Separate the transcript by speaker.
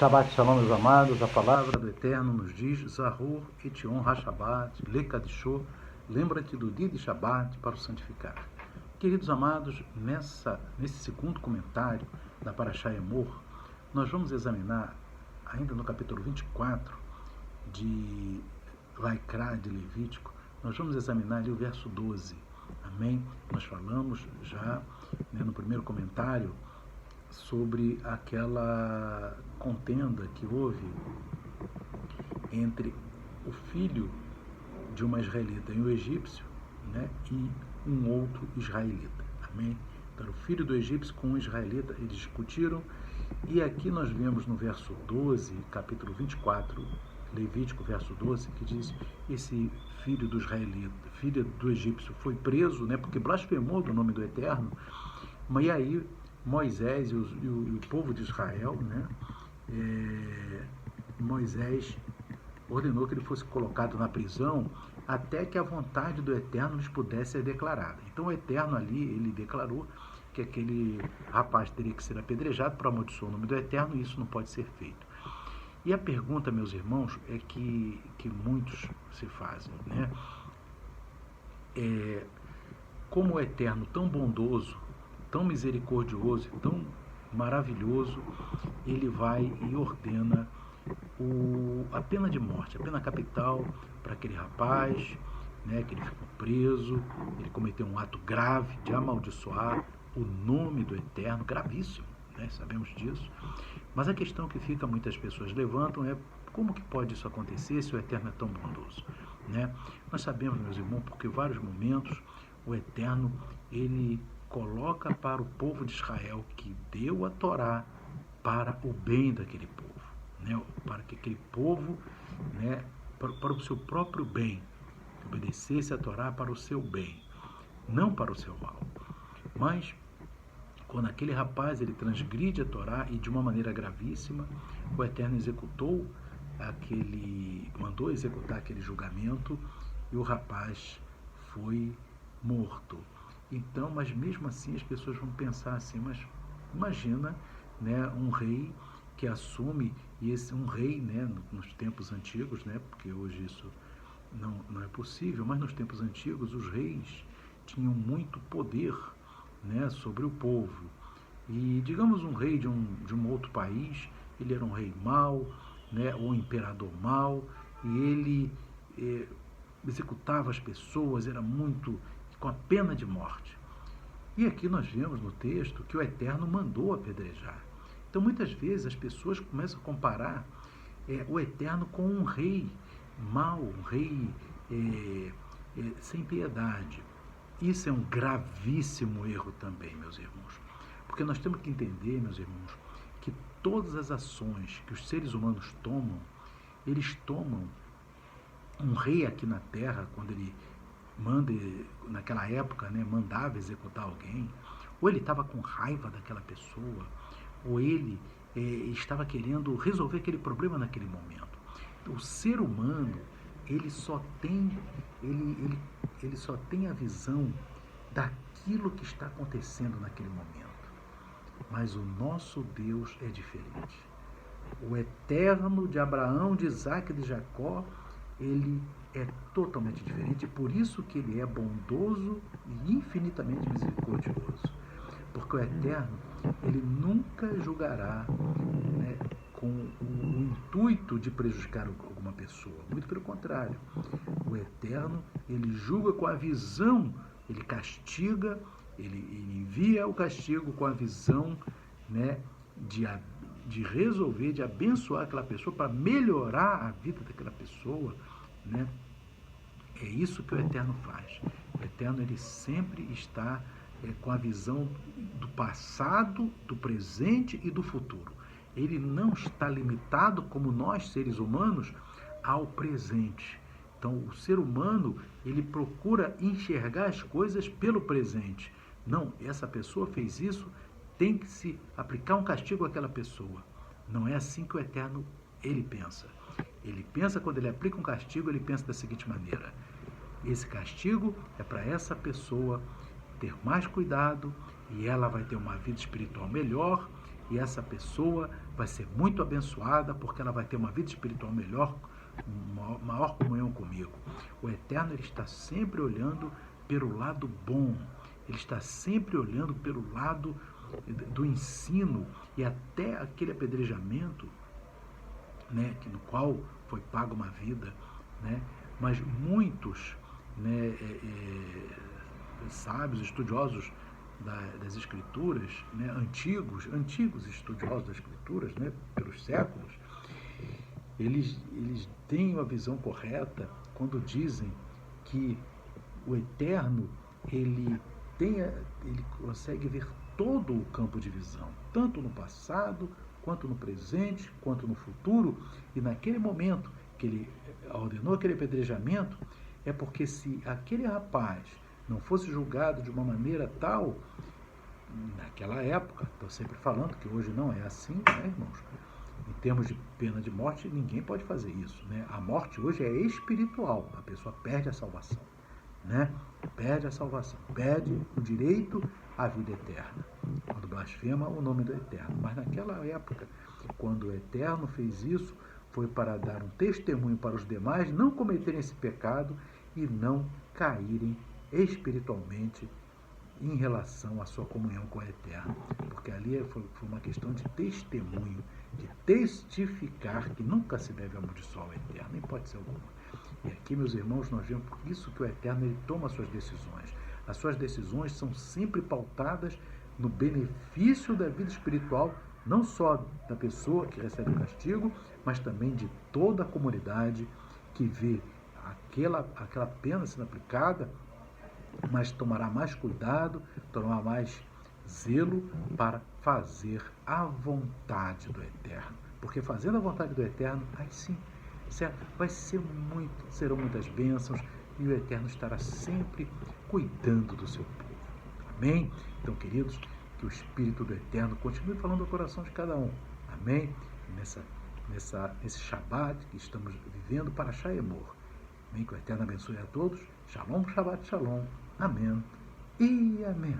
Speaker 1: Shabbat Shalom, meus amados, a palavra do Eterno nos diz: Zahur et Yom HaShabbat, Lekadishô, lembra-te do dia de Shabbat para o santificar. Queridos amados, nesse segundo comentário da Parashá Emor, nós vamos examinar, ainda no capítulo 24 de Vaikra, de Levítico, nós vamos examinar ali o verso 12. Amém? Nós falamos já no primeiro comentário sobre aquela contenda que houve entre o filho de uma israelita e um egípcio, e um outro israelita. Amém? Então, o filho do egípcio com um israelita, eles discutiram, e aqui nós vemos no verso 12, capítulo 24, Levítico, verso 12, que diz: esse filho do israelita, filho do egípcio, foi preso, porque blasfemou do nome do Eterno, mas e aí Moisés e o povo de Israel, Moisés ordenou que ele fosse colocado na prisão até que a vontade do Eterno lhes pudesse ser declarada. Então o Eterno ali, ele declarou que aquele rapaz teria que ser apedrejado para amaldiçoar o nome do Eterno, e isso não pode ser feito. E a pergunta, meus irmãos, é que muitos se fazem, como o Eterno, tão bondoso, tão misericordioso, tão maravilhoso, ele vai e ordena a pena de morte, a pena capital para aquele rapaz, que ele ficou preso, ele cometeu um ato grave de amaldiçoar o nome do Eterno, gravíssimo, sabemos disso. Mas a questão que muitas pessoas levantam é: como que pode isso acontecer se o Eterno é tão bondoso? Nós sabemos, meus irmãos, porque em vários momentos o Eterno, ele coloca para o povo de Israel, que deu a Torá, para o bem daquele povo, para que aquele povo, para o seu próprio bem, obedecesse a Torá para o seu bem, não para o seu mal. Mas quando aquele rapaz ele transgride a Torá, e de uma maneira gravíssima, o Eterno mandou executar aquele julgamento, e o rapaz foi morto. Então, mas mesmo assim as pessoas vão pensar assim: mas imagina, um rei que assume, e um rei, nos tempos antigos, porque hoje isso não é possível, mas nos tempos antigos os reis tinham muito poder, sobre o povo. E digamos um rei de um outro país, ele era um rei mau, ou um imperador mau, e ele executava as pessoas, era muito com a pena de morte. E aqui nós vemos no texto que o Eterno mandou apedrejar. Então muitas vezes as pessoas começam a comparar o Eterno com um rei mau, um rei sem piedade. Isso é um gravíssimo erro também, meus irmãos. Porque nós temos que entender, meus irmãos, que todas as ações que os seres humanos tomam, eles tomam. Um rei aqui na terra, quando ele naquela época, mandava executar alguém, ou ele estava com raiva daquela pessoa, ou ele estava querendo resolver aquele problema naquele momento. O ser humano, ele só tem a visão daquilo que está acontecendo naquele momento. Mas o nosso Deus é diferente. O Eterno de Abraão, de Isaac e de Jacó, ele é totalmente diferente, por isso que ele é bondoso e infinitamente misericordioso. Porque o Eterno, ele nunca julgará com o intuito de prejudicar alguma pessoa. Muito pelo contrário. O Eterno, ele julga com a visão, ele castiga, ele envia o castigo com a visão de resolver, de abençoar aquela pessoa, para melhorar a vida daquela pessoa. É isso que o Eterno faz. O Eterno, ele sempre está com a visão do passado, do presente e do futuro. Ele não está limitado, como nós, seres humanos, ao presente. Então, o ser humano, ele procura enxergar as coisas pelo presente. Não, essa pessoa fez isso, tem que se aplicar um castigo àquela pessoa. Não é assim que o Eterno, ele pensa. Ele pensa, quando ele aplica um castigo, ele pensa da seguinte maneira: esse castigo é para essa pessoa ter mais cuidado, e ela vai ter uma vida espiritual melhor, e essa pessoa vai ser muito abençoada porque ela vai ter uma vida espiritual melhor, maior comunhão comigo. O Eterno, ele está sempre olhando pelo lado bom, ele está sempre olhando pelo lado do ensino, e até aquele apedrejamento, né, no qual foi paga uma vida, né, mas muitos, né, sábios, estudiosos das Escrituras, né, antigos estudiosos das Escrituras, né, pelos séculos, eles têm uma visão correta quando dizem que o Eterno, ele consegue ver todo o campo de visão, tanto no passado, quanto no presente, quanto no futuro, e naquele momento que ele ordenou aquele apedrejamento, é porque se aquele rapaz não fosse julgado de uma maneira tal, naquela época, estou sempre falando que hoje não é assim, né, irmãos? Em termos de pena de morte, ninguém pode fazer isso, né? A morte hoje é espiritual, a pessoa perde a salvação, né? Perde a salvação, perde o direito à vida eterna, quando blasfema o nome do Eterno. Mas naquela época, quando o Eterno fez isso, foi para dar um testemunho para os demais não cometerem esse pecado e não caírem espiritualmente em relação à sua comunhão com o Eterno, porque ali foi uma questão de testemunho, de testificar que nunca se deve amaldiçoar o Eterno, em hipótese alguma. E aqui, meus irmãos, nós vemos por isso que o Eterno, ele toma as suas decisões. As suas decisões são sempre pautadas no benefício da vida espiritual, não só da pessoa que recebe o castigo, mas também de toda a comunidade que vê aquela pena sendo aplicada, mas tomará mais cuidado, tomará mais zelo para fazer a vontade do Eterno. Porque fazendo a vontade do Eterno, aí sim, certo? Serão muitas bênçãos, e o Eterno estará sempre cuidando do seu povo. Amém? Então, queridos, que o Espírito do Eterno continue falando ao coração de cada um. Amém? Nesse Shabat que estamos vivendo para Shaemor. Amém? Que o Eterno abençoe a todos. Shalom, Shabbat, Shalom. Amém e amém.